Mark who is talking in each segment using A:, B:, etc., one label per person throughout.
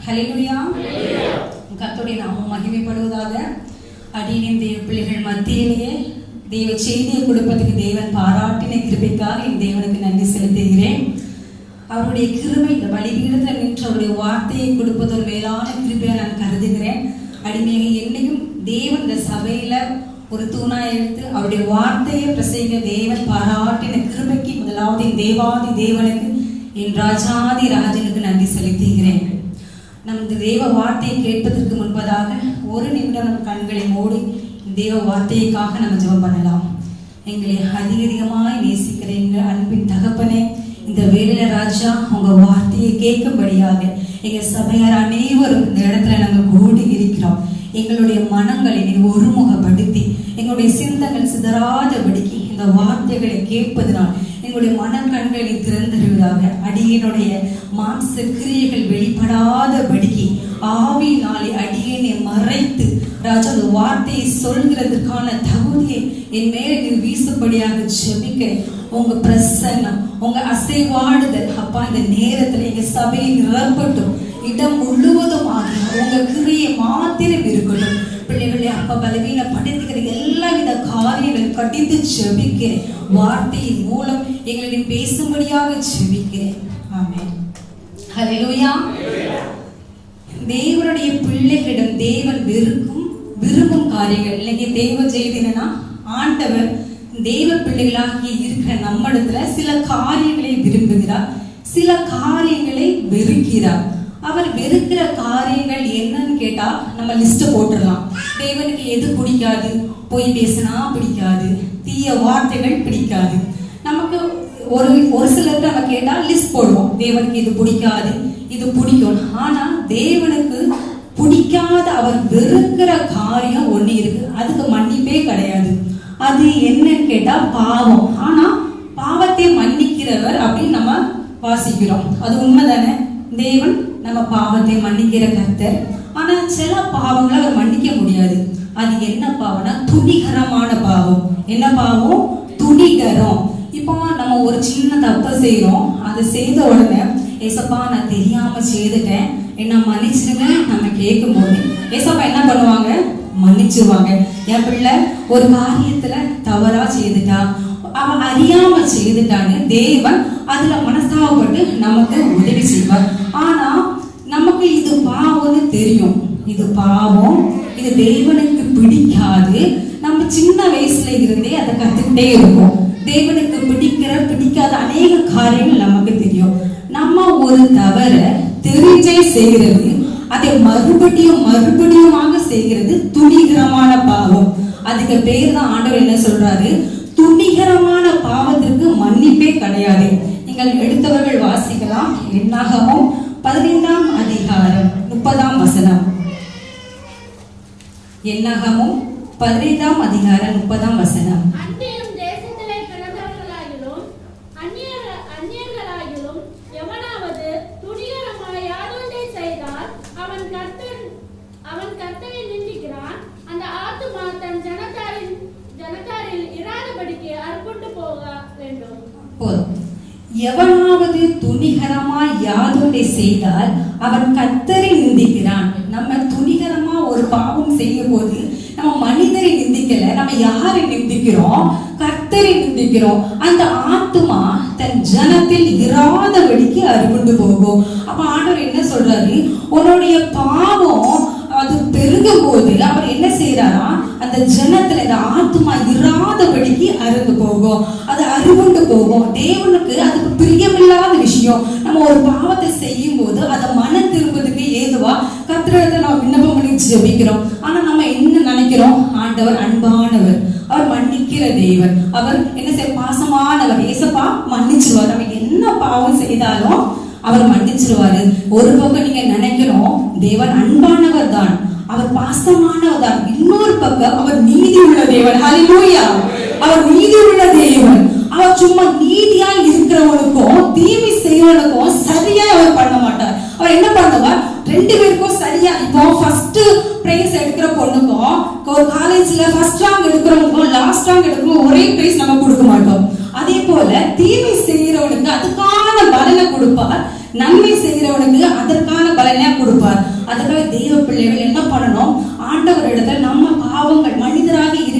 A: ஹல்லேலூயா. கர்த்தருடைய நாமம் மகிமைப்படுவதாக. அடியேன் தேவ பிள்ளைகள் மத்தியிலேயே தேவ செய்தியை கொடுப்பதற்கு தேவன் பாராட்டின கிருபைக்காக என் தேவனுக்கு நன்றி செலுத்துகிறேன். அவருடைய கிருபை இந்த பலிபீடத்தில் நின்று அவருடைய வார்த்தையை கொடுப்பது ஒரு மேலான கிருபையை நான் கருதுகிறேன். அடிமையாக என்னையும் தேவன் இந்த சபையில ஒரு தூணாய் எடுத்து அவருடைய வார்த்தையை பிரசங்க தேவன் பாராட்டின கிருபைக்கு முதலாவது தேவாதி தேவனுக்கு என் ராஜாதி ராஜனுக்கு நன்றி செலுத்துகிறேன். நமது தேவ வார்த்தையை கேட்பதற்கு முன்பதாக ஒரு நிமிடம் நம் கண்களை மூடி தேவ வார்த்தைக்காக நம்ம ஜெபம் பண்ணலாம். எங்களை அதிகமாய் நேசிக்கிற எங்கள் அன்பின் தகப்பனே, இந்த வேலையில ராஜா உங்க வார்த்தையை கேட்கும்படியாக எங்க சபையார் அனைவரும் இந்த இடத்துல நாங்கள் கூடி இருக்கிறோம். எங்களுடைய மனங்களை ஒருமுகப்படுத்தி எங்களுடைய சிந்தங்கள் சிதறாதபடிக்கு இந்த வார்த்தைகளை கேட்பதனால் எங்களுடைய மனக்கண்களை திறந்தருவதாக. அடியனுடைய மாம்ச கிரியைகள் வெளிப்படாதபடிக்கு ஆவியினாலே அடியனை மறைத்து ராஜா அந்த வார்த்தையை சொல்கிறதுக்கான தகுதியை என் மேலே நீர் வீசும்படியாக ஜெபிக்க உங்க பிரசன்னம் உங்க அசைவாடுதல் அப்பா இந்த நேரத்துல எங்க சபையை நிரப்பட்டும். இடம் முழுவதும் ஆகி உங்க கிரியை மாத்திரம் இருக்கட்டும். பிள்ளைகளை அப்பா பலவீன படுத்துகிற எல்லா வித காரியங்கள் கடித்து ஜெபிக்கிறேன். வார்த்தையின் மூலம் எங்களிடம் பேசும்படியாக ஜெபிக்கிறேன். ஆமென். ஹல்லேலூயா. தேவனுடைய பிள்ளைகளிடம் தேவன் விரும்பும் காரியங்கள் இன்னைக்கு தேவ செய்தினா ஆண்டவர் தேவ பிள்ளைகளாகி இருக்கிற நம்மிடத்துல சில காரியங்களை விரும்புகிறார், சில காரியங்களை வெறுக்கிறார். அவர் வெறுக்கிற காரியங்கள் என்னன்னு கேட்டா நம்ம லிஸ்ட் போட்டுடலாம். தேவனுக்கு எது பிடிக்காது? போய் பேசினா பிடிக்காது, தீய வார்த்தைகள் பிடிக்காது. நமக்கு ஒரு சிலருக்கு நம்ம கேட்டா லிஸ்ட் போடுவோம். தேவனுக்கு இது பிடிக்காது, இது பிடிக்கும். ஆனா தேவனுக்கு பிடிக்காத அவர் வெறுக்கிற காரியம் ஒண்ணு இருக்கு, அதுக்கு மன்னிப்பே கிடையாது. அது என்னன்னு கேட்டா பாவம். ஆனா பாவத்தை மன்னிக்கிறவர் அப்படின்னு நம்ம வாசிக்கிறோம். அது உண்மைதானே? தேவன் நம்ம பாவத்தை மன்னிக்கிற கர்த்தர். ஆனா சில பாவங்களை அவர் மன்னிக்க முடியாது. அது என்ன பாவம்னா துணிகரமான பாவம். என்ன பாவம்? துணிகரம். இப்போ நம்ம ஒரு சின்ன தப்பு செய்யறோம், அதை செய்த உடனே ஏசப்பா நான் தெரியாம செய்துட்டேன், என்ன மன்னிச்சிருங்க நம்ம கேட்கும் போது ஏசப்பா என்ன பண்ணுவாங்க? மன்னிச்சிருவாங்க. என் பிள்ளை ஒரு காரியத்துல தவறா செய்துட்டா, அவன் அறியாம செய்துட்டான்னு தேவன் அதுல மனஸ்தாபப்பட்டு நமக்கு உதவி செய்வார். ஆனா நமக்கு இது பாவம்னு தெரியும், இது பாவம், இது தேவனுக்கு பிடிக்காது. நம்ம சின்ன வயசுல இருந்தே அதை கத்துக்கிட்டே இருக்கோம். தேவனுக்கு பிடிக்காத அநேக காரியங்கள் நமக்கு தெரியும். நம்ம ஒரு தவற தெரிஞ்சே செய்கிறது, அதை மறுபடியுமாக செய்கிறது துணிகரமான பாவம். அதுக்கு பேர் தான் ஆண்டவர் என்ன சொல்றாரு? துணிகரமான பாவத்திற்கு மன்னிப்பே கிடையாது. நீங்கள் எடுத்தவர்கள் வாசிக்கலாம். என்னாகமம் 15ஆம் அதிகாரம் 30ஆம் வசனம். என்னாகமம் 15ஆம் அதிகாரம் 30ஆம் வசனம். எவனாவது துணிகரமாய் யாதொன்றை செய்தால் அவன் கர்த்தரை நிந்திக்கிறான். நம்ம துணிகரமா ஒரு பாவம் செய்யும் போது நம்ம மனிதரை நிந்திக்கல, நம்ம யாரை நிந்திக்கிறோம்? கர்த்தரை நிந்திக்கிறோம். அந்த ஆத்துமா தன் ஜனத்தில் இராதபடிக்கு அறுபட்டு போகும். அப்ப ஆண்டவர் என்ன சொல்றாரு? உன்னுடைய பாவம் அது பெருகும் போது அவர் என்ன செய்யறாரா? அந்த ஜனத்துல இந்த ஆத்துமா இராதபடிக்கு அறுந்து போகும், அது அறுபண்டு போகும். தேவனுக்கு அதுக்கு பிரியமில்லாத விஷயம். நம்ம ஒரு பாவத்தை செய்யும் போது அதை மனம் திரும்புவதற்கு ஏதுவா கர்த்தரிடத்துல நம்ம விண்ணப்பம் பண்ணி ஜெபிக்கிறோம். ஆனா நம்ம என்ன நினைக்கிறோம்? ஆண்டவர் அன்பானவர், அவர் மன்னிக்கிற தேவன், அவர் என்ன செய்ய பாசமானவர். ஏசப்பா மன்னிச்சிருவார், நம்ம என்ன பாவம் செய்தாலும் அவர் மன்னிச்சிருவாரு. ஒரு பக்கம் நீங்க நினைக்கிறோம் தேவன் அன்பானவர் தான், அவர் பாசமானவர் தான். இன்னொரு பக்கம் அவர் நீதி உள்ள தேவன். ஹல்லேலூயா. அவர் நீதி உள்ள தேவன். அவர் சும்மா நீதியால் இருக்கிறவனுக்கும் தீமை செய்யறவனுக்கும் சரியா அவர் பண்ண மாட்டார். அவர் என்ன பண்ணுவார்? ரெண்டு பேருக்கும் சரியா. இப்போ ஃபர்ஸ்ட் பிரைஸ் எடுக்கிற பொண்ணுக்கும் ஒரு காலேஜ்ல ஃபர்ஸ்ட் ரேங்க் எடுக்கிறவங்களுக்கும் லாஸ்ட் ரேங்க் எடுக்கிறவங்க ஒரே பிரைஸ் நம்ம கொடுக்க மாட்டோம். அதே போல தீமை செய்யறவனுக்கு அதுக்கான பலனை கொடுப்பார், நன்மை செய்கிறவனுக்கு அதற்கான பலனை அதுக்காக தெய்வ பிள்ளைகள் என்ன பண்ணணும், ஆண்டவர் இடத்துல நம்ம பாவங்கள் மனிதராக இருக்கிற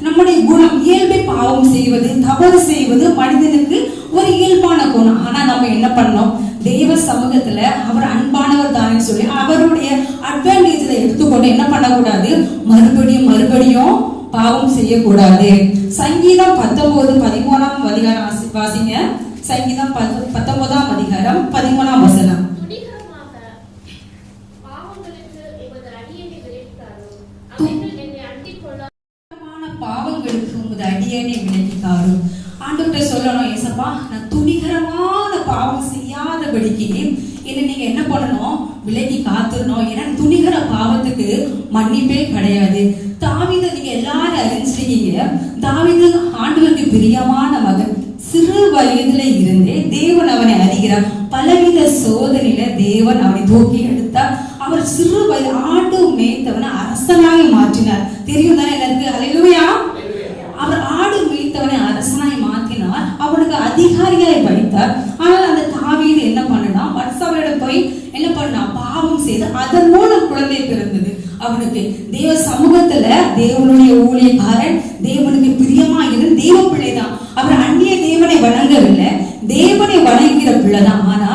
A: நம்முடைய குணம் இயல்பை பாவம் செய்வது தவறு செய்வது மனிதனுக்கு ஒரு இயல்பான குணம். ஆனா நம்ம என்ன பண்ணோம், தெய்வ சமூகத்துல அவர் அன்பானவர் தானே சொல்லி அவருடைய அட்வான்டேஜ் எடுத்துக்கொண்டு என்ன பண்ணக்கூடாது, மறுபடியும் பாவம் செய்யக்கூடாது. சங்கீதம் 19:13 அதிகாரம் வாசிங்க. சங்கீதம் 19 அதிகாரம் 13 வசனம். பாவங்களுக்கு உமது அடியேனை விலக்கித்தாரும். ஆண்டவர்கிட்ட சொல்லணும், ஏசப்பா நான் துணிகரமான பாவம் செய்யாதபடிக்கு என்ன நீங்க என்ன பண்ணணும், விலகி காத்துடணும். ஏன்னா துணிகர பாவத்துக்கு மன்னிப்பே கிடையாது. தாவீதை நீங்க எல்லாரும் அறிஞ்சிருக்கீங்க. தாவீது ஆண்டவருக்கு பிரியமான மகன். சிறு வயதுல இருந்தே தேவன் அவனை அறிகிறார். பலவித சோதனையில தேவன் அவனை தூக்கி எடுத்தார். அவர் சிறு வயது ஆடு மேய்த்தவனை அரசனாய் மாற்றினார். தெரியும் தானே எல்லாருக்கு? ஹல்லேலூயா. அவர் ஆடு மேய்த்தவனை அரசனாய் மாற்றினார், அவனுக்கு அதிகாரியாய் வைத்தார். ஆனால் அந்த தாவீது என்ன பண்ணா, பத்சபாவிடம் போய் என்ன பண்ணா, பாவம் செய்து அதன் மூலம் குழந்தை பிறந்தது அவனுக்கு. தேவ சமூகத்துல தேவனுடைய ஊழியக்காரன், தேவனுக்கு பிரியமா இருந்து தேவ பிள்ளைதான். அவர் அந்நிய தேவனை வணங்கவில்லை, தேவனை வணங்குகிற பிள்ளைதான். ஆனா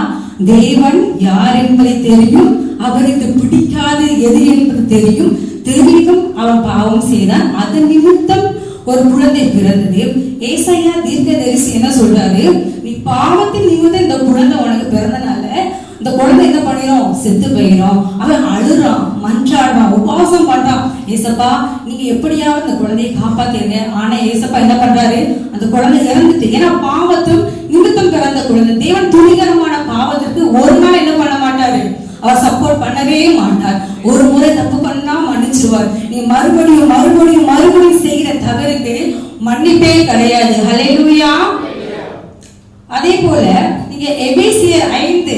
A: தேவன் யார் என்பதை தெரியும், அவருக்கு பிடிக்காது எது என்பது தெரியும். தெரியும் அவன் பாவம் செய்தான். அதன் நிமித்தம் ஒரு குழந்தை பிறந்தது. ஏசாயா தீர்க்கதரிசி என்ன சொல்றாரு, நீ பாவத்தின் நிமித்தம் இந்த குழந்தை உனக்கு பிறந்தனால இந்த குழந்தை என்ன பண்ணிரும், செத்து போயிடும். அவன் அழுறான், மன்றாடுறான், உபவாசம் பண்றான். ஏசப்பா நீங்க எப்படியாவது இந்த குழந்தையை காப்பாத்திருங்க. ஆனா ஏசப்பா என்ன பண்றாரு, அந்த குழந்தை இறந்துட்டு. ஏன்னா பாவத்தும் நிமித்தம் பிறந்த குழந்தை. தேவன் துணிகரமான பாவத்திற்கு ஒரு நாள் என்ன பண்ண மாட்டாரு, அவர் சப்போர்ட் பண்ணவே மாட்டார். ஒரு முறை தப்பு பண்ணா மன்னிச்சிருவார். நீ மறுபடியும் செய்கிற தவறுக்கு மன்னிப்பே கிடையாது. ஹல்லேலூயா. அதே போல நீங்க எபேசியர் 5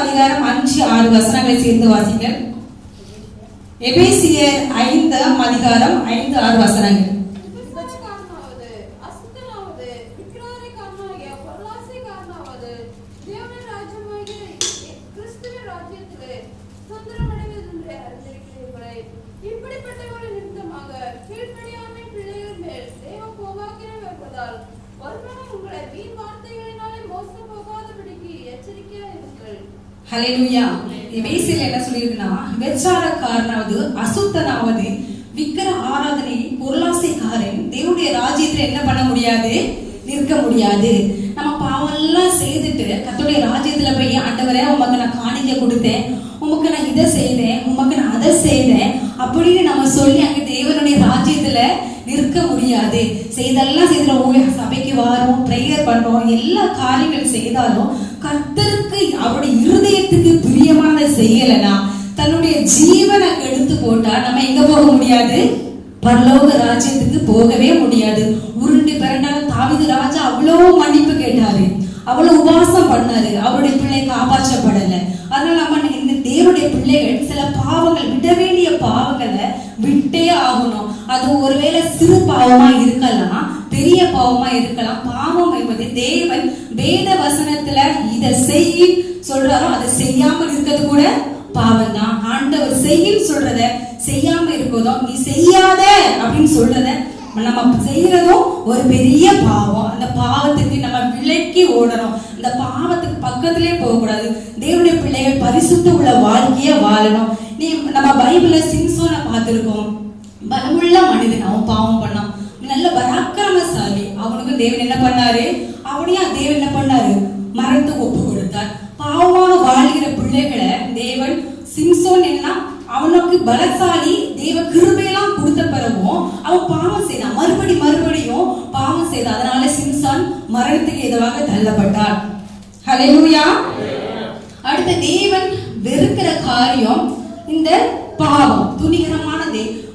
A: அதிகாரம் 5-6 வசனங்களை சேர்ந்து வாசிங்க. எபேசியர் 5 அதிகாரம் 5-6 வசனங்கள். ஹல்லேலூயா. எபேசியர் என்ன சொல்லிருக்குன்னா, வெச்சாரக்காரனாவது அசுத்தனாவது விக்கிர ஆராதனை பொருளாசைக்காரன் தேவனுடைய ராஜ்யத்துல என்ன பண்ண முடியாது, நிற்க முடியாது. நம்ம பாவம் எல்லாம் செய்துட்டு கர்த்தருடைய ராஜ்யத்துல போய் ஆண்டவரே உமக்கு நான் காணிக்கை கொடுத்தேன், உமக்கு நான் இதை செய்தேன், உமக்கு நான் அதை செய்தேன் அப்படின்னு நம்ம சொல்லி அங்க தேவனுடைய ராஜ்யத்துல நிற்க முடியாது. செய்தெல்லாம் சபைக்கு வரோம், பிரேயர் பண்றோம், எல்லா காரியங்கள் செய்தாலும் கர்த்தருக்கு அவருடைய இருதயத்துக்கு பிரியமான செய்யலனா, தன்னுடைய ஜீவனை எடுத்து போட்டா நம்ம எங்க போக முடியாது, பரலோக ராஜ்யத்துக்கு போகவே முடியாது. உருண்டு பிறண்டாலும் தாவீது ராஜா அவ்வளவு மன்னிப்பு கேட்டாரு, அவ்வளவு உபவாசம் பண்ணாரு, அவருடைய பிள்ளை காப்பாற்றப்படல. அதனால நம்ம இந்த தேவனுடைய பிள்ளைகள் சில பாவங்கள், விட வேண்டிய பாவங்களை விட்டே ஆகணும். அது ஒருவேளை சிறு பாவமா இருக்கலாம், பெரிய பாவமா இருக்கலாம். பாவம் என்பது தேவன் வேத வசனத்துல இதை செய்ய சொல்றாரோ அதை செய்யாமல் இருக்கிறது கூட பாவம் தான். ஆண்டவர் செய்யும் சொல்றத செய்யாம இருக்கோதோ, நீ செய்யாத அப்படின்னு சொல்றத நம்ம செய்யறதும் ஒரு பெரிய பாவம். அந்த பாவத்துக்கு நம்ம விலக்கி ஓடணும், அந்த பாவத்துக்கு பக்கத்திலே போக கூடாது. தேவனுடைய பிள்ளைகள் பரிசுத்த உள்ள வாழ்க்கைய வாழணும். நம்ம பைபிள்ல சிம்சோனை பார்த்திருக்கோம். பலமுள்ள மனிதன், அவன் பாவம் பண்ணான், நல்ல பராக்கிரமசாலி. அவனுக்கு தேவன் என்ன பண்ணாரு, அவனையும் தேவன் என்ன பண்ணாரு, மரணத்துக்கு ஒப்பு கொடுத்தார். பாவமாக வாழ்கிற பிள்ளைகளை தேவன், சிம்சோன் என்ன அவனுக்கு பலசாலி, தேவ கிருபையெல்லாம் கொடுத்த பிறகும் அவன் பாவம் செய்தான், மறுபடியும் பாவம் செய்தான். அதனால சிம்சோன் மரணத்துக்கு எதுவாக தள்ளப்பட்டார். ஹல்லேலூயா. அடுத்த தேவன் வெறுக்கிற காரியம் இந்த பாவம், துணிகரமான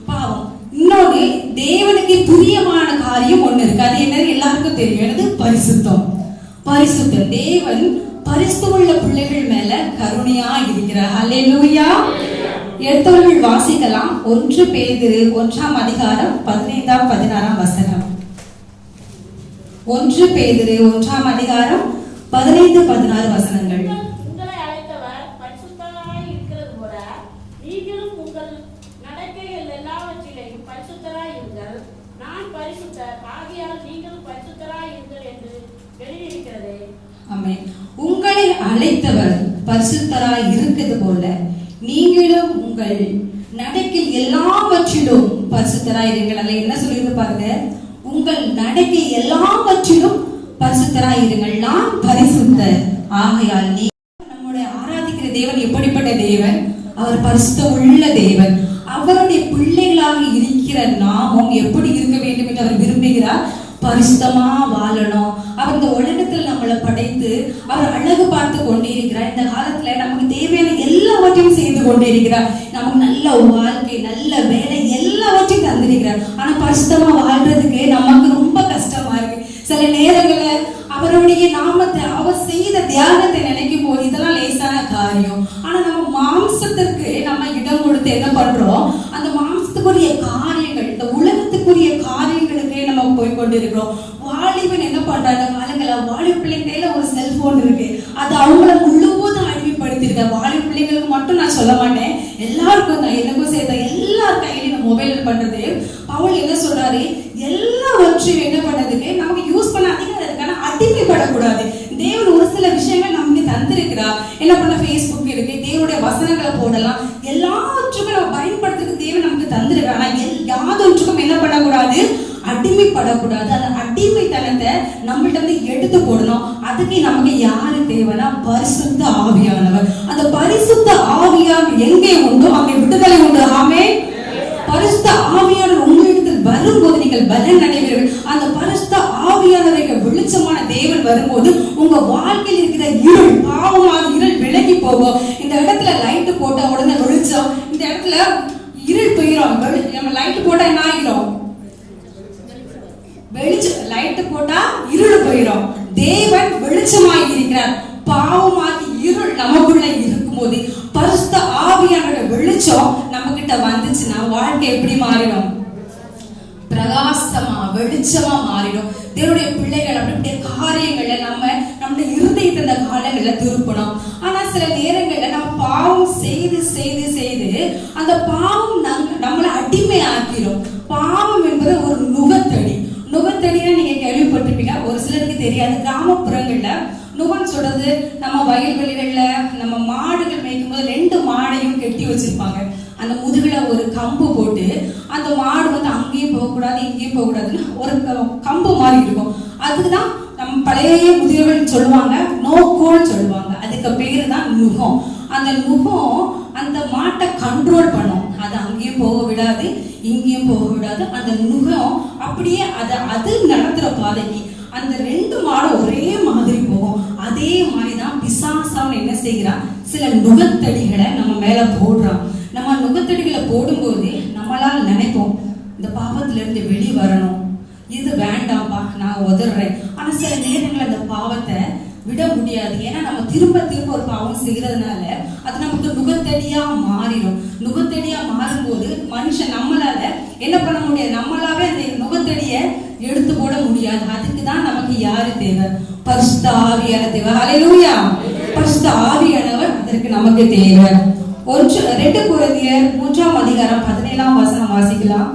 A: பாவம். இன்னொரு தேவனுக்கு பிரியமான காரியம் ஒண்ணு இருக்கு, அது என்னது எல்லாருக்கும் தெரியும், என்னது பரிசுத்தம். பரிசுத்தம். தேவன் பரிசுத்தமுள்ள பிள்ளைகள் மேல கருணையா இருக்கிறார். ஹல்லேலூயா. எடுத்தவர்கள் வாசிக்கலாம். 1 பேதுரு 1 அதிகாரம் 15-16 வசனம். 1 பேதுரு 1 அதிகாரம் 15-16 வசனங்கள்.
B: பரிசுத்தர், ஆகையால் நீங்களும் பரிசுத்தராய் இருங்கள் என்று எழுதியிருக்கிறதே.
A: ஆமென். உங்களை அழைத்தவர் பரிசுத்தராய் இருக்கிறது போல நீங்களும் உங்கள் நடக்கை எல்லாவற்றிலும் பரிசுத்தராய் இருங்கள். அல்ல என்ன சொல்லியிருக்கு பாருங்க, உங்கள் நடக்கை எல்லாவற்றிலும் பரிசுத்தராய் இருங்கள், நான் பரிசுத்தர் ஆகையால் நீ. நம்முடைய ஆராதிக்கிற தேவன் எப்படிப்பட்ட தேவன்? அவர் பரிசுத்த உள்ள தேவன். அவருடைய பிள்ளைகளாக இருக்கிற நாமும் எப்படி இருக்க வேண்டும் என்று அவர் விரும்புகிறார்? பரிசுத்தமா வாழணும். அவர் இந்த உலகத்தில் நம்மளை படைத்து அவர் அழகு பார்த்து கொண்டே இருக்கிறார். இந்த காலத்துல நமக்கு தேவையான எல்லாவற்றையும் செய்து கொண்டே இருக்கிறார். நமக்கு நல்ல வாழ்க்கை, நல்ல வேலை எல்லாவற்றையும் தந்திருக்கிறார். ஆனா பரிசுத்தமா வாழ்றதுக்கு நமக்கு ரொம்ப கஷ்டமா இருக்கு. சில நேரங்கள்ல அவருடைய நாமத்தை, அவர் செய்த தியாகத்தை நினைக்கும் போது இதெல்லாம் லேசான காரியம். ஆனா நம்ம மாம்சத்திற்கு நம்ம இடம் கொடுத்து என்ன பண்றோம்? அந்த மாம்சத்துக்குரிய காரியங்கள், இந்த உலகத்துக்குரிய காரியங்களுக்கே நம்ம போய் கொண்டிருக்கிறோம். வாலிபன் என்ன பண்றாங்க காலங்கள, வாலிப பிள்ளைங்கள ஒரு செல்போன் இருக்கு, அது அவங்கள முழுவதும் அடிமைப்படுத்திருக்க. வாலிப பிள்ளைங்களுக்கு மட்டும் நான் சொல்ல மாட்டேன், எல்லாருக்கும் தான், எனக்கும் சேர்த்த எல்லார் கையிலும் மொபைல் பண்றது. பவுல் என்ன சொல்றாரு? எல்லாவற்றையும் என்ன பண்ணதுக்கு நமக்கு யூஸ் பண்ண அதிகாரம், அடிமைப்படக்கூடாது. தேவன் ஒரு சில விஷயங்கள் நமக்கு தந்திருக்கிறார். என்ன பண்ண, Facebook இருக்கு, தேவனுடைய வசனங்களை போடலாம், எல்லாவற்றுக்கும் நம்ம பயன்படுத்துறதுக்கு தேவன் நமக்கு தந்திருக்கிறார். ஆனா யாதொன்றுக்கும் என்ன பண்ணக்கூடாது? அடிமைப்படக்கூடாது. அந்த அடிமைத்தனத்தை நம்மள்ட்ட வந்து எடுத்து போடணும். அதுக்கு நமக்கு யாரு தேவைன்னா பரிசுத்த ஆவியானவர். அந்த பரிசுத்த ஆவியானவர் எங்கே உண்டோ அங்கே விடுதலை உண்டு. ஆமென். பரிசுத்த ஆவியானவர் உங்களிடத்தில் வரும்போது நீங்கள் பலன் அடைவீர்கள். அந்த பரிசுத்த ஆவியானவருக்கு வெளிச்சமான தேவன் வரும்போது உங்க வாழ்க்கையில் இருக்கிற இருள், பாவமான இருள் விலகி போகும். இந்த இடத்துல லைட் போட்ட உடனே வெளிச்சம், இந்த இடத்துல இருள் போயிடும். நம்ம லைட் போட்டா என்ன ஆகிடும்? வெளிச்சம். லைட் போட்டா இருள் போயிடும். தேவன் வெளிச்சமாய் இருக்கிறார். பாவமாகி இருள் நமக்குள்ள இருக்கும்போது பரிசுத்த ஆவியானோட வெளிச்சம் நம்ம கிட்ட வந்துச்சுன்னா வாழ்க்கை எப்படி மாறிடும்? பிரகாசமா, வெளிச்சமா மாறிடும். தேவனுடைய பிள்ளைகள் அப்படியே காரியங்கள்ல நம்ம இருதயத்தை இந்த காலங்கள்ல திருப்பணும். ஆனா சில நேரங்கள்ல நம்ம பாவம் செய்து செய்து செய்து அந்த பாவம் நம்மளை அடிமை ஆக்கிரும். பாவம் என்பது ஒரு நுகத்தடி. நுகத்தடினா நீங்க கேள்விப்பட்டிருப்பீங்க, ஒரு சிலருக்கு தெரியாது. கிராமப்புறங்கள்ல நுகன்னு சொல்றது, நம்ம வயல்வெளிகள்ல நம்ம மாடுகள் மேய்க்கும் போது 2 மாடையும் கெட்டி வச்சிருப்பாங்க. அந்த முதுகுல ஒரு கம்பு போட்டு அந்த மாடு வந்து அங்கேயும் போகக்கூடாது இங்கேயும் போகக்கூடாதுன்னு ஒரு கம்பு மாதிரி இருக்கும். அதுக்குதான் நம்ம பழைய முதியவர்கள் சொல்லுவாங்க நோக்கோன்னு சொல்லுவாங்க. அதுக்கு பேரு தான் நுகம். அந்த நுகம் அந்த மாட்டை கண்ட்ரோல் பண்ணும். அது அங்கேயும் போக விடாது இங்கேயும் போக விடாது. அந்த நுகம் அப்படியே அது நடத்துற பாதைக்கு அந்த 2 மாடும் ஒரே மாதிரி போகும். அதே மாதிரிதான் பிசாசான் என்ன செய்கிறான்? சில நுகத்தடிகளை நம்ம மேல போடுறான். நம்ம நுகத்தடிகளை போடும்போது நம்மளால் நினைப்போம், இந்த பாவத்துல இருந்து வெளியே வரணும், இது வேண்டாம்பா, நான் உதறேன். ஆனா சில நேரங்கள் அந்த பாவத்தை விட முடியாது. ஏன்னா நம்ம திரும்ப திரும்ப ஒரு பாவம் செய்யறதுனால அது நமக்கு நுகத்தடியா மாறிடும். நுகத்தடியா மாறும்போது மனுஷன் நம்மளால என்ன பண்ண முடியாது? நம்மளாவே அந்த நுகத்தடிய எடுத்து போட முடியாது. அதுக்குதான் நமக்கு யாரு தேவை? பரிசுத்த ஆவியானவர் தேவை. ஹல்லேலூயா. பரிசுத்த ஆவியானவர் அதற்கு நமக்கு தேவை. 2 கொரிந்தியர் 3ஆம் அதிகாரம் 17ஆம் வசனம் வாசிக்கலாம்.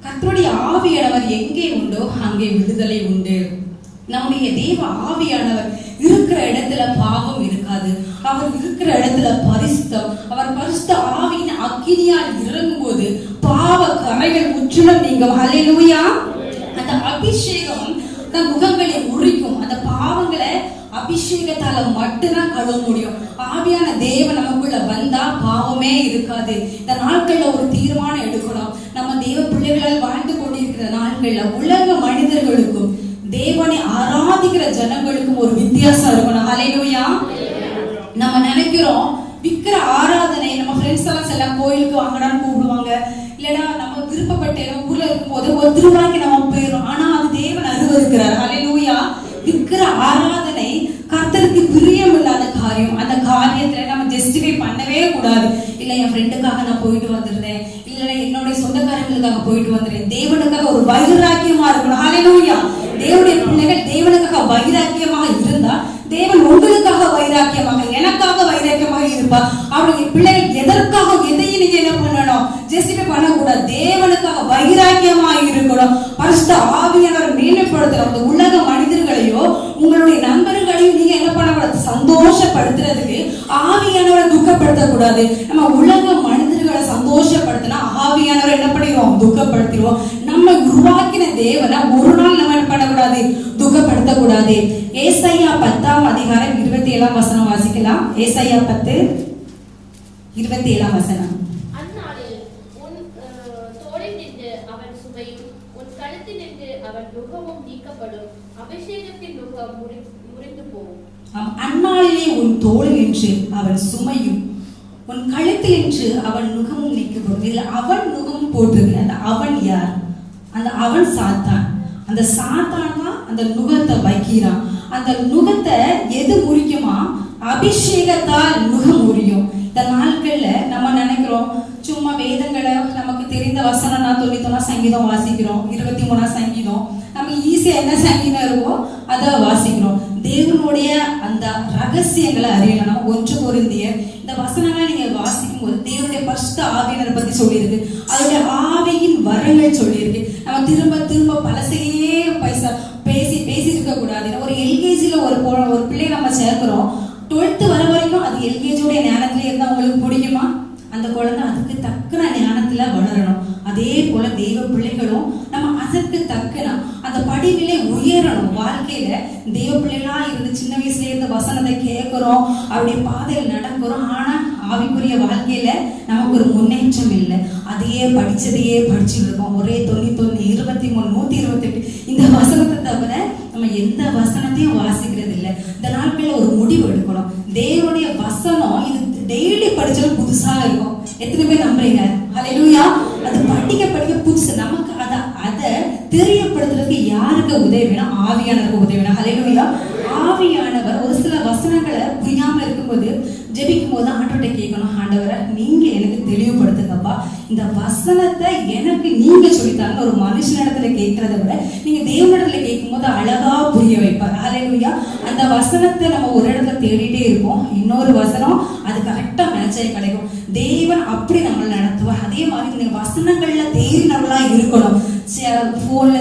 A: கர்த்தருடைய ஆவியானவர் எங்கே உண்டோ அங்கே விடுதலை உண்டு. நம்முடைய தேவ ஆவியானவர் இருக்கிற இடத்துல பாவம் இருக்காது. அவர் இருக்கிற இடத்துல பரிசுத்தம். அவர் பரிசுத்த ஆவியின் அக்கினியால் இறங்கும் போது பாவ கரைகள் முற்றிலும் நீங்கும். ஹல்லேலூயா. அந்த அபிஷேகம் முகங்களை உரிக்கும். அந்த பாவங்களை அபிஷேகத்தால மட்டும்தான் கழுவ முடியும். ஆவியான தேவன் நமக்குள்ள வந்தா பாவமே இருக்காது. இந்த நாட்கள்ல ஒரு தீர்மானம் எடுக்கணும். நம்ம தேவ பிள்ளைகளால் வாழ்ந்து கொண்டிருக்கிற நாட்கள்ல உலக மனிதர்களுக்கும் தேவனை ஆராதிக்கிற ஜனங்களுக்கும் ஒரு வித்தியாசம் இருக்கணும். ஹல்லேலூயா. நம்ம நினைக்கிறோம் விக்கிர ஆராதனை, நம்ம ஃப்ரெண்ட்ஸ் எல்லாம் சில கோயிலுக்கு வாங்கடான்னு கூப்பிடுவாங்க. இல்லைன்னா நம்ம விருப்பப்பட்ட ஊர்ல இருக்கும் போது ஒரு திருவிழாக்கு நம்ம போயிடும். ஆனா அது தேவன் அருவருக்கிறார். ஹல்லேலூயா. விக்கிர ஆராதனை கர்த்தருக்கு பிரியம் இல்லாத காரியம். அந்த காரியத்துல நம்ம ஜஸ்டிஃபை பண்ணவே கூடாது. இல்ல என் ஃப்ரெண்டுக்காக நான் போயிட்டு வந்துருந்தேன், இல்ல என்னுடைய சொந்தக்காரங்களுக்காக போயிட்டு வந்துடுறேன். தேவனுக்காக ஒரு வைராக்கியமா இருக்கணும். ஹல்லேலூயா. தேவனுடைய பிள்ளைகள் தேவனுக்காக வைராக்கியமாக இருந்தா தேவன் உங்களுக்காக வைராக்கியமாக, எனக்காக வைராக்கியமாக இருப்பார். அவருடைய பிள்ளைகள் எதற்காக எதையும் நீங்க என்ன பண்ணணும், ஜஸ்டிஃபை பண்ணக்கூடாது. தேவனுக்காக வைராக்கியமாக இருக்கணும். பரிசுத்த ஆவியானவர் மேன்மைப்படுத்துற அந்த உலக மனிதர்களையோ உங்களுடைய நண்பர்களையும் நீங்க என்ன பண்ணக்கூடாது, சந்தோஷப்படுத்துறதுக்கு ஆவியானவரை துக்கப்படுத்தக்கூடாது. நம்ம உலக மனிதர்களை சந்தோஷப்படுத்தினா ஆவியானவரை என்ன பண்ணிடுவோம், துக்கப்படுத்திடுவோம். நம்ம உருவாக்கின தேவனை ஒரு நாள் நம்ம என்ன பண்ணக்கூடாது, துக்கப்படுத்தக்கூடாது. ஏசாயா 10ஆம் அதிகாரம் 27ஆம் வசனம் வாசிக்கலாம். ஏசாயா 10:27
B: அந்நாளில் உன் தோளில் நின்று அவன் சுமையும் உன் கழுத்தில் நின்று அவன் நுகமும் நீக்கப்படும், அபிஷேகத்தின் நுகம் முறிந்து போகும்.
A: அந்நாளிலே உன் தோளில் நின்று அவன் சுமையும் உன் கழுத்தில் நின்று அவன் நுகமும் நீக்கப்படும். இதுல அவன் நுகமும் போட்டிருக்கு. அந்த அவன் யார்? அந்த அவன் சாத்தான். அந்த சாத்தான் தான் அந்த நுகத்தை வைக்கிறான். அந்த நுகத்தை எது முறிக்குமா, அபிஷேகத்தால் நுகம் முறியும். இந்த நாட்கள்ல நம்ம நினைக்கிறோம் சும்மா வேதங்களை நமக்கு தெரிந்த வசனம் 91 சங்கீதம் வாசிக்கிறோம், 23 சங்கீதம், நம்ம ஈஸியா என்ன சங்கீதம் இருக்கோ அதை வாசிக்கிறோம். தேவனுடைய அந்த ரகசியங்களை அறியலாம். நம்ம 1 கொரிந்தியர் இந்த வசனங்களை நீங்க வாசிக்கும் போது தேவனுடைய பரிசுத்த ஆவியினரை பத்தி சொல்லியிருக்கு, அதோடைய ஆவியின் வரங்கள் சொல்லியிருக்கு. நம்ம திரும்ப திரும்ப பழசையே பேசி இருக்க கூடாது. ஒரு எல்கேஜில ஒரு பிள்ளை நம்ம சேர்க்கிறோம், 12th வர வரைக்கும் அது எல்கேஜியோட ஞானத்துல இருந்தா உங்களுக்கு பிடிக்குமா? அந்த குழந்தை அதுக்கு தக்கன ஞானத்துல வளரணும். அதே போல தெய்வ பிள்ளைகளும் நம்ம அதற்கு தக்கன அந்த படிவிலே உயரணும். வாழ்க்கையில தெய்வ பிள்ளைகளா இருந்து சின்ன வயசுல இருந்து வசனத்தை கேட்கிறோம், அவருடைய பாதையில் நடக்கிறோம். ஆனா ஆவிக்குரிய வாழ்க்கையில நமக்கு ஒரு முன்னேற்றம் இல்லை. அதையே படிச்சதையே படிச்சுட்டு இருக்கோம். ஒரே 91, 23, 128 இந்த வசனத்தை தவிர நம்ம எந்த வசனத்தையும் வாசிக்கிறது இல்லை. இந்த நாட்கள்ல ஒரு முடிவு எடுக்கணும். தேவனுடைய வசனம் இது டெய்லி படிச்சாலும் புதுசா இருக்கும். எத்தனை பேர் நம்புறீங்க? ஹல்லேலூயா. அது படிக்க புதுசு. நமக்கு அதை தெரியப்படுத்துறதுக்கு யாருக்கு உதவி வேணும்? ஆவியானவருக்கு உதவி வேணும். ஹல்லேலூயா. ஆவியானவர் ஒரு சில வசனங்களை புரியாம இருக்கும்போது ஜெபிக்கும் போது ஆண்டவர்கிட்ட கேட்கணும், ஆண்டவரை நீங்க எனக்கு தெளிவுபடுத்துங்கப்பா, இந்த வசனத்தை எனக்கு நீங்க சொல்லித்தாங்க. ஒரு மனுஷனிடத்துல கேட்கறத விட நீங்க தேவனிடத்துல கேட்கும் போது அழகா புரிய வைப்பார். ஹல்லேலூயா. அந்த வசனத்தை நம்ம ஒரு இடத்துல தேடிட்டே இருப்போம், இன்னொரு வசனம் அது கரெக்டா மேட்ச் ஆகி கிடைக்கும். தேவன் அப்படி நம்மளை நடத்துவார். அதே மாதிரி நீங்க வசனங்கள்ல தேறினவளா இருக்கணும். செல்போன்ல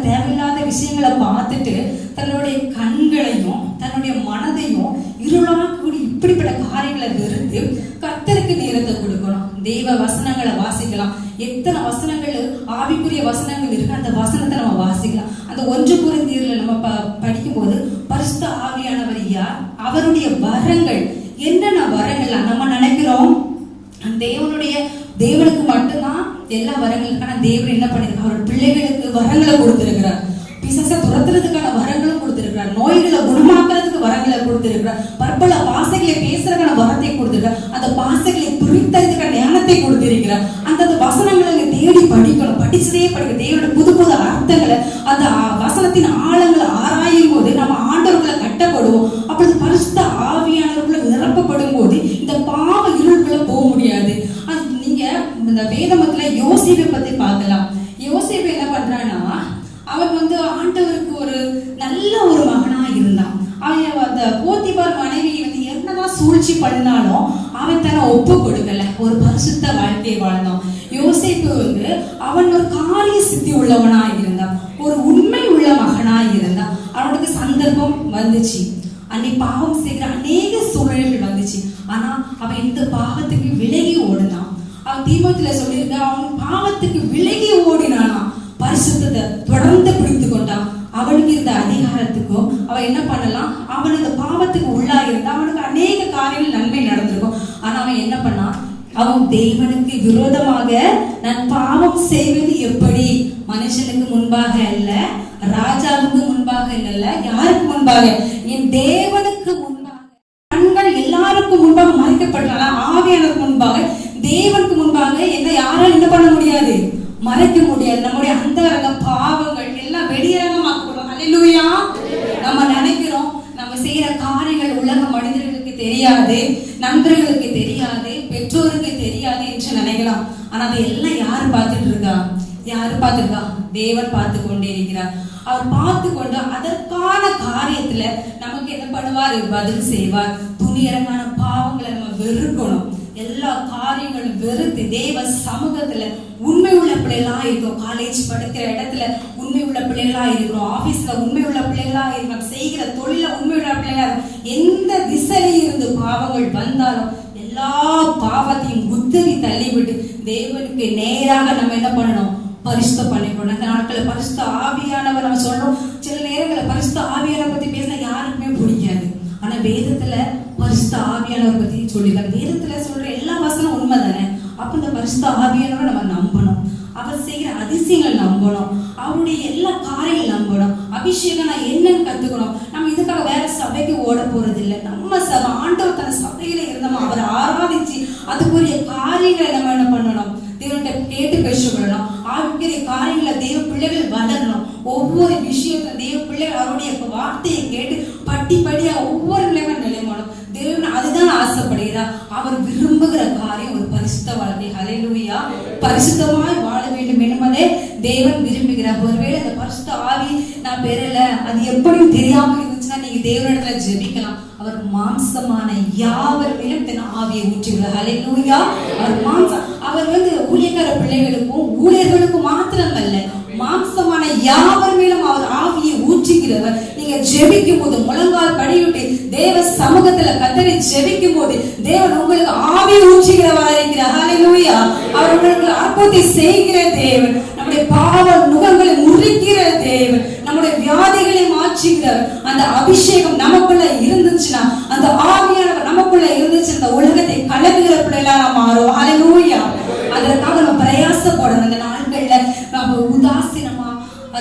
A: தேவையில்லாத விஷயங்களை பார்த்துட்டு தன்னுடைய கண்களையும் தன்னுடைய மனதையும் இருளாக்கக்கூடிய இப்படிப்பட்ட காரியங்களை வெறுத்து கர்த்தருக்கு நேரத்தை கொடுக்கணும். தெய்வ வசனங்களை வாசிக்கலாம். எத்தனை வசனங்கள் ஆவிக்குரிய வசனங்கள் இருக்கு, அந்த வசனத்தை நம்ம வாசிக்கலாம். அந்த 1 கொரிந்தியர்ல நம்ம படிக்கும் போது பரிசுத்த ஆவியானவர் யார், அவருடைய வரங்கள் என்னென்ன வரங்கள் நம்ம நினைக்கிறோம் தேவனுக்கு மட்டும்தான் எல்லா வரங்களுக்கான தேவன் என்ன பண்ணிருக்கார், அவரோட பிள்ளைகளுக்கு வரங்களை கொடுத்திருக்கிறார். பிசாசை துரத்துறதுக்கான வரங்களும் கொடுத்திருக்கிறார். நோய்களை குணமாக்குறதுக்கு வரங்களை கொடுத்திருக்கிறார். பற்பல பாசைகளை பேசுறதுக்கான வரத்தை கொடுத்திருக்கிறார். அந்த பாசைகளை பிரித்ததுக்கான ஞானத்தை கொடுத்திருக்கிறார். அந்த வசனங்களை தேடி படிக்கணும். படிச்சதே படிக்க தேவனோட புது புது அர்த்தங்களை அந்த வசனத்தின் ஆழங்களை ஆராயும் போது நம்ம ஆண்டவர்களை கட்டப்படுவோம். அப்பொழுது பரிசுத்த ஆவியானவர்களை நிரப்பப்படும் போது இந்த பாவ இருளுக்குள்ள போக முடியாது. நீங்க இந்த வேதமத்துல யோசேப்பை பத்தி பார்க்கலாம். யோசேப்பு என்ன பண்றான்னா, அவன் ஆண்டவருக்கு ஒரு நல்ல ஒரு மகனா இருந்தான். அவன் அந்த போத்திபார் மனைவி என்னதான் சூழ்ச்சி பண்ணினாலும் அவன் தன்னை ஒப்பு கொடுக்கல. ஒரு பரிசுத்த வாழ்க்கையை வாழ்ந்தான். யோசேப்பு அவன் ஒரு காரிய சித்தி உள்ளவனா இருந்தான், ஒரு உண்மை உள்ள மகனா இருந்தான். அவனுக்கு சந்தர்ப்பம் வந்துச்சு, அன்னைக்கு பாவம் செய்கிற அநேக சூழல்கள் வந்துச்சு. ஆனா அவன் இந்த பாவத்துக்கு விலகி ஓடினான். அவன் தீமோத்தேயுல சொல்லியிருக்க, அவன் பாவத்துக்கு விலகி ஓடினானா, பரிசுத்தத்தை தொடர்ந்து பிடித்து கொண்டான். அவனுக்கு இருந்த அதிகாரத்துக்கும் அவன் என்ன பண்ணலாம், அவன் அந்த பாவத்துக்கு உள்ளா இருந்தா அவனுக்கு அநேக காரியங்கள் நன்மை நடந்திருக்கும். ஆனா அவன் என்ன பண்ணான், அவன் தேவனுக்கு விரோதமாக நான் பாவம் செய்வது எப்படி, மனுஷனுக்கு முன்பாக அல்ல, ராஜாவுக்கு முன்பாக இல்ல, யாருக்கு முன்பாக, என் தேவனுக்கு முன்பாக. கண்கள் எல்லாருக்கும் முன்பாக மறைக்கப்பட்டால, ஆவியானவருக்கு முன்பாக, தேவனுக்கு முன்பாக யாராலும் என்ன பண்ண முடியாது, மறைக்க முடியாது. நம்முடைய அந்தரங்க பாவங்கள் எல்லாம் வெளியரங்கமாக்கணும். ஹல்லேலூயா. நம்ம நினைக்கிறோம் நம்ம செய்யற காரியங்கள் உலக மனிதர்களுக்கு தெரியாது, நண்பர்களுக்கு தெரியாது, பெற்றோருக்கு தெரியாது என்று நினைக்கலாம். ஆனா அதை எல்லாம் யாரு பார்த்துட்டு இருக்கா, யாரு பார்த்துருக்கா, தேவன் பார்த்து கொண்டே இருக்கிறார். அவர் பார்த்து கொண்டு அதற்கான காரியத்துல நமக்கு என்ன பண்ணுவார்? பதில் செய்வார். துணிகரமான பாவங்களை நம்ம வெறுக்கணும். எல்லா காரியங்களும் வெறுத்து தேவ சமூகத்துல உண்மை உள்ள பிள்ளைகளா இருக்கும். காலேஜ் படிக்கிற இடத்துல உண்மை உள்ள பிள்ளைகளா இருக்கிறோம். ஆபீஸ்ல உண்மை உள்ள பிள்ளைகளா இருக்கிறோம். செய்கிற தொழில உண்மை உள்ள பிள்ளைகளா இருக்கும். எந்த திசையில இருந்து பாவங்கள் வந்தாலும் எல்லா பாவத்தையும் குத்தரி தள்ளிவிட்டு தேவனுக்கு நேராக நம்ம என்ன பண்ணணும்? பரிசுத்த பண்ணிக்கணும். அந்த நாட்களை பரிசுத்த ஆவியானவர் நம்ம சொல்றோம். சில நேரங்களை பரிசுத்த ஆவியானவர் பத்தி பேசினா யாருக்குமே பிடிக்காது. ஆனா வேதத்துல பரிசுத்த ஆவியானவர் பத்தி சொல்லிருக்காங்க. வேதத்துல சொல்ற எல்லா வசனம் உண்மை தானே. அப்ப இந்த பரிசுத்த ஆவியானவரை நம்ம நம்பணும். அவர் செய்கிற அதிசயங்கள் நம்பணும். அவருடைய எல்லா காரியங்கள் நம்பணும். அபிஷேகம் நான் என்னன்னு கத்துக்கணும். நம்ம இதுக்காக வேற சபைக்கு ஓட போறது இல்லை. நம்ம சபை ஆண்டவர் தன சபையில இருந்தோம். அவரை ஆராதிச்சு அதுக்குரிய காரியங்களை நம்ம என்ன பண்ணணும்? தேவன்கிட்ட கேட்டு பெற்றுக்கொள்ளணும். ஆவிக்குரிய காரியங்களை தேவ பிள்ளைகள் வளரணும். ஒவ்வொரு விஷயத்துல தேவ பிள்ளைகள் அவருடைய வார்த்தையை கேட்டு படிப்படியா ஒவ்வொரு நிலைமையும் தேவன் அதுதான் ஆசைப்படுகிறார். அவர் விரும்புகிற காரியம் ஒரு பரிசுத்த வாழ்க்கை. ஹல்லேலூயா. பரிசுத்தமாய் வாழ வேண்டும் என்பதே தேவன் விரும்புகிறார். ஒருவேளை அந்த பரிசுத்த ஆவி நான் பெறல, அது எப்படியும் தெரியாம இருந்துச்சுன்னா நீங்க தேவனிடத்துல ஜெபிக்கலாம். அவர் மாம்சமான யாவர் மேலும் தன் ஆவியை ஊற்றுகிறார். ஹல்லேலூயா. அவர் ஊழியக்கார பிள்ளைகளுக்கும் ஊழியர்களுக்கும் மாத்திரம் அல்ல, மாம்சமான யாவர் மேலும் அவர் ஆவியை ஊற்றுகிறவர். நீங்க ஜெபிக்கும் போது முழங்கால் படியிட்டு தேவ சமூகத்துல கத்தரை ஜெபிக்கும் போது தேவன் உங்களுக்கு ஆவியை ஊற்றுகிறவராக இருக்கிறார். ஹல்லேலூயா. அவர் உங்களுக்கு அற்புதத்தை செய்கிற தேவன். நம்முடைய பாவ நுகங்களை முறிக்கிற தேவன். நம்முடைய வியாதிகளை மாற்றுகிறவர். அந்த அபிஷேகம் நமக்குள்ள இருந்துச்சுன்னா, அந்த ஆவியானவர் நமக்குள்ள இருந்துச்சு, அந்த உலகத்தை கலக்குகிற பிள்ளைகளா நாம் மாறுவோம். ஹல்லேலூயா. அதற்காக நம்ம பிரயாசப்படணும். அந்த நாட்கள்ல நம்ம உதாசீனமா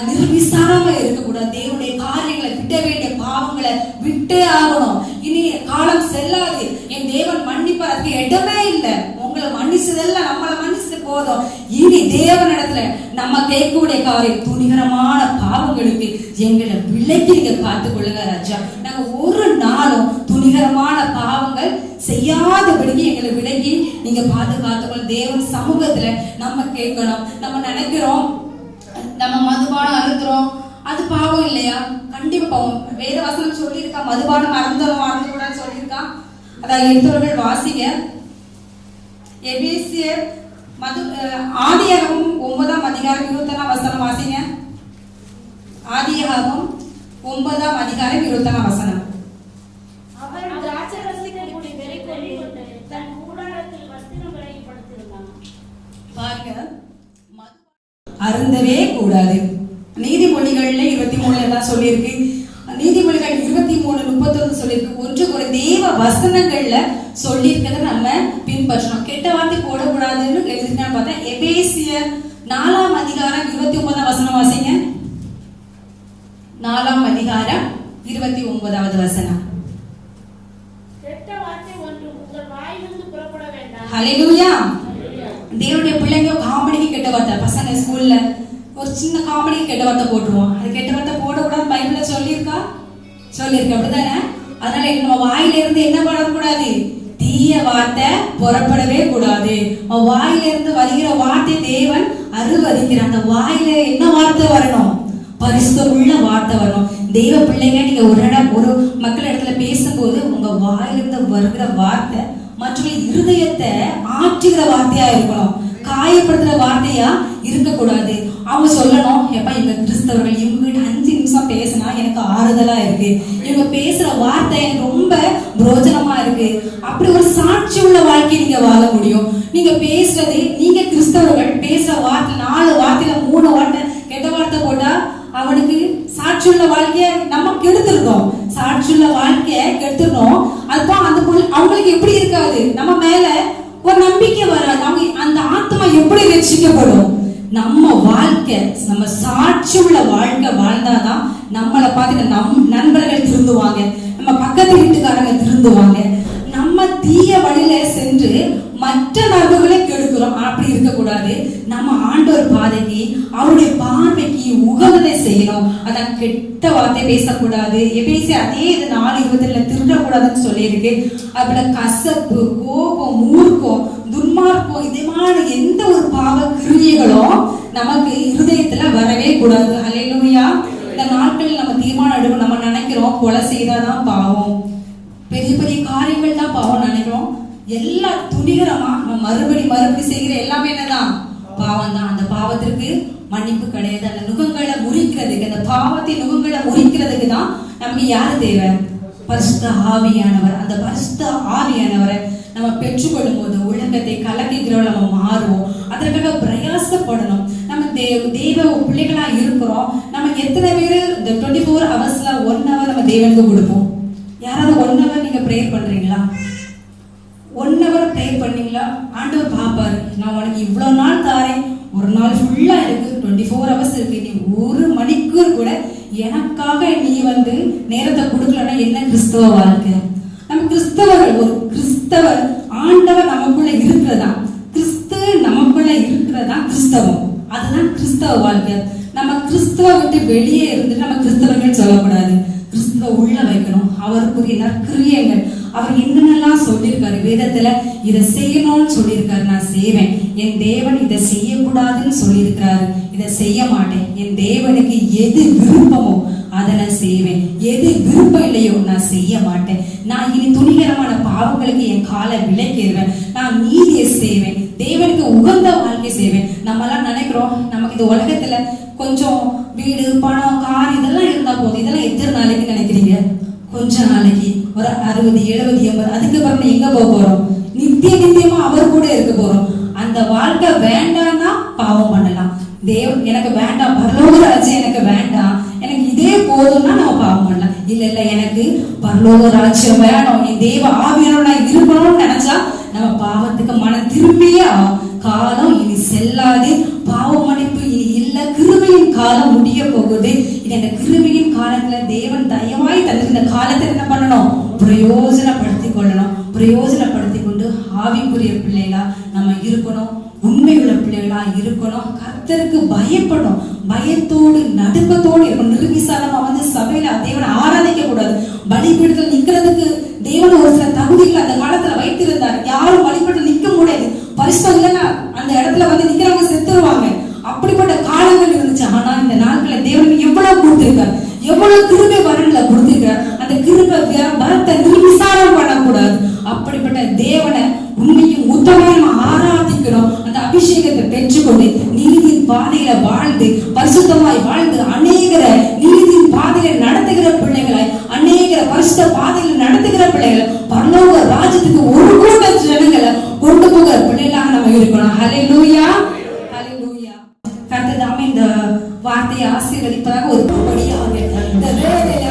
A: நிர்விசாரமா இருக்கக்கூடாது. தேவனுடைய காரியங்களை விட்ட வேண்டிய பாவங்களை விட்டே ஆகணும். இனி காலம் செல்லாது. என் தேவன் மன்னிப்பார், அதுக்கு இடமே இல்லை. உங்களை மன்னிச்சதெல்லாம் நம்மளை மன்னிச்சது போதும். இனி தேவனிடத்துல நம்ம கேட்கக்கூடிய காரியம் துணிகரமான பாவங்களுக்கு எங்களை விலக்கி நீங்க காத்துக் கொள்ளுங்க ராஜா. நாங்க ஒரு நாளும் துணிகரமான பாவங்கள் செய்யாதபடிக்கு எங்களை விலகி நீங்க பாதுகாத்துக்கொள்ள தேவன் சமூகத்துல நம்ம கேட்கணும். நம்ம நினைக்கிறோம் நம்ம மதுபானம் அருந்துறோம், அது பாவம் இல்லையா? கண்டிப்பா பாவம். வேற வசனம் சொல்லியிருக்கா மதுபானம் அருந்த கூட சொல்லியிருக்கா. அதான் எடுத்தவர்கள் வாசிங்க. எபேசியர் ஆதியாகமம் 9ஆம் அதிகாரம் 21ஆம் வசனம் வாசிங்க. ஆதியாகமம் 9ஆம் அதிகாரம் 21ஆம் வசனம். பாருங்க, அருந்தவே கூடாது. நீதிமொழிகள்ல 23 தான் சொல்லியிருக்கு. நீதிமொழிகள் 23:31 சொல்லியிருக்கு. ஒன்று ஒரு தேவ வசனங்கள்ல சொல்லியிருக்கிறத நம்ம பின்பற்றணும். கெட்ட வார்த்தை போடக்கூடாதுன்னு எழுதிருக்கான்னு பார்த்தா எபேசியர் 4ஆம் அதிகாரம் 29ஆம் வசனம் வாசிங்க. 4ஆம் அதிகாரம் 29வது வசனம். ஹல்லேலூயா. தேவனுடைய பிள்ளைங்க காமெடிக்கு கெட்ட வார்த்தை, பசங்க ஸ்கூல்ல ஒரு சின்ன காமெடிக்கு கெட்ட வார்த்தை போட்டுருவோம். அது கெட்ட வார்த்தை போடக்கூடாது பைபிள்ல சொல்லியிருக்கா? சொல்லியிருக்கு, அப்படித்தானே? அதனால நம்ம வாயில இருந்து என்ன பண்ணக்கூடாது? தீய வார்த்தை புறப்படவே கூடாது. வாயில இருந்து வருகிற வார்த்தை தேவன் அருவருக்கிறார். அந்த வாயில என்ன வார்த்தை வரணும்? பரிசுத்தம் உள்ள வார்த்தை வரணும். தெய்வ பிள்ளைங்க நீங்க ஒரு மக்கள் இடத்துல பேசும்போது உங்க வாயிலிருந்து வருகிற வார்த்தை மற்றவங்க இருதயத்தை ஆற்றுகிற வார்த்தையா இருக்கணும், காயப்படுத்துற வார்த்தையா இருக்கக்கூடாது. அவங்க சொல்லணும், எப்ப எங்க கிறிஸ்தவர்கள் இவங்க கிட்ட 5 நிமிஷம் பேசினா எனக்கு ஆறுதலா இருக்கு, இவங்க பேசுற வார்த்தை எனக்கு ரொம்ப பிரோஜனமா இருக்கு. அப்படி ஒரு சாட்சி உள்ள வாழ்க்கையை நீங்க வாழ முடியும். நீங்க பேசுறது, நீங்க கிறிஸ்தவர்கள் பேசுற வார்த்தை 4 வார்த்தையில 3 வார்த்தை கெட்ட வார்த்தை போட்டா அவனுக்கு சாட்சியுள்ள வாழ்க்கைய நம்ம கெடுத்துருந்தோம். சாட்சியுள்ள வாழ்க்கைய கெடுத்துருந்தோம். அதுதான் அந்த அவங்களுக்கு எப்படி இருக்காது, நம்ம மேல ஒரு நம்பிக்கை வராது. அவங்க அந்த ஆத்மா எப்படி ரட்சிக்கப்படும்? நம்ம வாழ்க்கை, நம்ம சாட்சி உள்ள வாழ்க்கை வாழ்ந்தாதான் நம்மளை பார்த்து நண்பர்கள் திருந்துவாங்க, நம்ம பக்கத்து வீட்டுக்காரங்க திருந்துவாங்க. நம்ம தீய வழியில சென்று மற்ற நண்பர்களை கெடுக்கிறோம். அப்படி இருக்கக்கூடாது. நம்ம ஆண்டவர் பாதைக்கு, அவருடைய பார்வைக்கு உகந்ததை செய்யணும். அதான் கெட்ட வார்த்தை பேசக்கூடாது. எபேசி அதே இது 4:22 திருடக்கூடாதுன்னு சொல்லியிருக்கு. அதுல கசப்பு, கோபம், மூர்க்கம், துன்மார்க்கம், இதமான எந்த ஒரு பாவ கிரியைகளும் நமக்கு இருதயத்துல வரவே கூடாது. ஹல்லேலூயா. சும்மா நடுவோம். நம்ம நினைக்கிறோம் கொலை செய்தாதான் பாவம், பெரிய பெரிய காரியங்கள் தான் பாவம் நினைக்கிறோம். எல்லா துணிகரமா நம்ம மறுபடி செய்கிற எல்லாமே என்னதான் பாவம் தான். அந்த பாவத்திற்கு மன்னிப்பு கிடையாது. அந்த நுகங்களை முறிக்கிறதுக்கு, அந்த பாவத்தின் நுகங்களை முறிக்கிறதுக்கு தான் நமக்கு யாரு தேவை? பரிசுத்த ஆவியானவர். அந்த பரிசுத்த ஆவியானவரை நம்ம பெற்றுக்கொள்ளும் போது உலகத்தை கலக்குகிறோம், நம்ம மாறுவோம். அதற்காக பிரயாசப்படணும். நம்ம தெய்வ பிள்ளைகளா இருக்கிறோம். நம்ம எத்தனை பேர் இந்த 24 ஹவர்ஸ்ல 1 hour நம்ம தேவனுக்கு கொடுப்போம்? யாராவது 1 hour நீங்க ப்ரேயர் பண்றீங்களா? 1 hour ப்ரேயர் பண்ணீங்களா? ஆண்டவர் பாப்பாரு, நான் உனக்கு இவ்வளவு நாள் தாரேன், ஒரு நாள் ஃபுல்லா இருக்கு, 24 hours இருக்கு, நீ 1 மணிக்கூர் கூட எனக்காக நீ நேரத்தை கொடுக்கலன்னா என்ன கிறிஸ்தவ வாழ்க்கை? நம்ம கிறிஸ்தவர்கள், ஒரு கிறிஸ்தவர் ஆண்டவர் நமக்குள்ள இருக்கிறதா, கிறிஸ்து நமக்குள்ள இருக்கிறதா கிறிஸ்தவம். அதுதான் கிறிஸ்தவ வாழ்க்கை. நம்ம கிறிஸ்தவ விட்டு வெளியே இருந்து நம்ம கிறிஸ்தவர்கள் சொல்லக்கூடாது. கிறிஸ்துவ உள்ள வைக்கணும். அவருக்குரிய நற்கிரியங்கள் அவர் என்னென்னலாம் சொல்லியிருக்காரு வேதத்துல, இதை செய்யணும்னு சொல்லியிருக்காரு, நான் செய்வேன். என் தேவன் இதை செய்யக்கூடாதுன்னு சொல்லியிருக்கிறாரு, இதை செய்ய மாட்டேன். என் தேவனுக்கு எது விருப்பமோ அதை நான் செய்வேன், எது விருப்பம் இல்லையோ நான் செய்ய மாட்டேன். நான் இனி துணிகரமான பாவங்களுக்கு என் காலை விலக்கிடுவேன், நான் நீதியை செய்வேன், தேவனுக்கு உகந்த வாழ்க்கை செய்வேன். நம்ம எல்லாம் நினைக்கிறோம் நமக்கு இந்த உலகத்துல கொஞ்சம் வீடு பணம் கார் இதெல்லாம் இருந்தா போதும். இதெல்லாம் எத்தனை நாளைக்கு நினைக்கிறீங்க? கொஞ்ச நாளைக்கு, ஒரு 60 70 80, அதுக்கப்புறம் எங்க போக போறோம்? நித்தியமா அவர் கூட இருக்க போறோம். அந்த வாழ்க்கை வேண்டாம்னா பாவம் பண்ணலாம். தேவன் எனக்கு வேண்டாம், பரலோக ராஜ்யம் எனக்கு வேண்டாம், எனக்கு இதே போதும்னா நம்ம பாவம் பண்ணலாம். இல்ல எனக்கு பரலோக ராஜ்யம் வேணும், என் தேவ ஆவியானோட நான் இருக்கணும்னு நினைச்சா நம்ம பாவத்துக்கு மனம் திரும்பியே காலம் இனி செல்லாது. பாவ மன்னிப்பு இனி இல்ல, கிருபையின் காலம் முடிய போகுது. இனி அந்த கிருபையின் காலத்துல தேவன் தயவாய் தந்திருந்த காலத்தை என்ன பண்ணணும்? பிரயோஜனப்படுத்திக் கொள்ளணும். பிரயோஜனப்படுத்தி கொண்டு ஆவிக்குரிய பிள்ளைகளா நம்ம இருக்கணும், உண்மையுள்ள பிள்ளைகளா இருக்கணும். கர்த்தருக்கு பயப்படும், பயத்தோடு நடுக்கத்தோடு இருக்கணும். நிர்விசாரமா சபையில தேவனை ஆராதிக்க கூடாது. பலிபீடத்தில் நிக்கிறதுக்கு தேவன் ஒரு சில தகுதிகள் அந்த காலத்துல வைத்திருந்தார். யாரும் பலிபீடத்தில் நிக்க முடியாது. பரிசுத்தம் இல்லைன்னா அந்த இடத்துல நிக்கிறவங்க செத்துருவாங்க. அப்படிப்பட்ட காலங்கள் இருந்துச்சு. ஆனா இந்த நாட்களை தேவனுக்கு எவ்வளவு கொடுத்திருக்கார், எவ்வளவு கிருபை வரன்ல கொடுத்திருக்கார். அந்த கிருபை வரத்தை நிர்விசாரம் பண்ணக்கூடாது. அப்படிப்பட்ட தேவனை உண்மையும் உத்தமையும் ஆராதிக்கிறோம். அந்த அபிஷேகத்தை பெற்றுக்கொண்டு நீதியின் பாதையில வாழ்ந்து பரிசுத்தமாய் வாழ்ந்து அநேகரை நீதியின் பாதையில நடத்துகிற பிள்ளைகளாய், அநேகரை பரிசுத்த பாதையில நடத்துகிற பிள்ளைகள், பரலோக ராஜ்யத்துக்கு ஒரு கூட்ட ஜனங்களை கொண்டு போகிற பிள்ளைகளாக நம்ம இருக்கணும். ஹல்லேலூயா, ஹல்லேலூயா. கர்த்தர் தாமே இந்த வார்த்தையை ஆசீர்வதிப்பதாக ஒரு படியாக இந்த வேளையில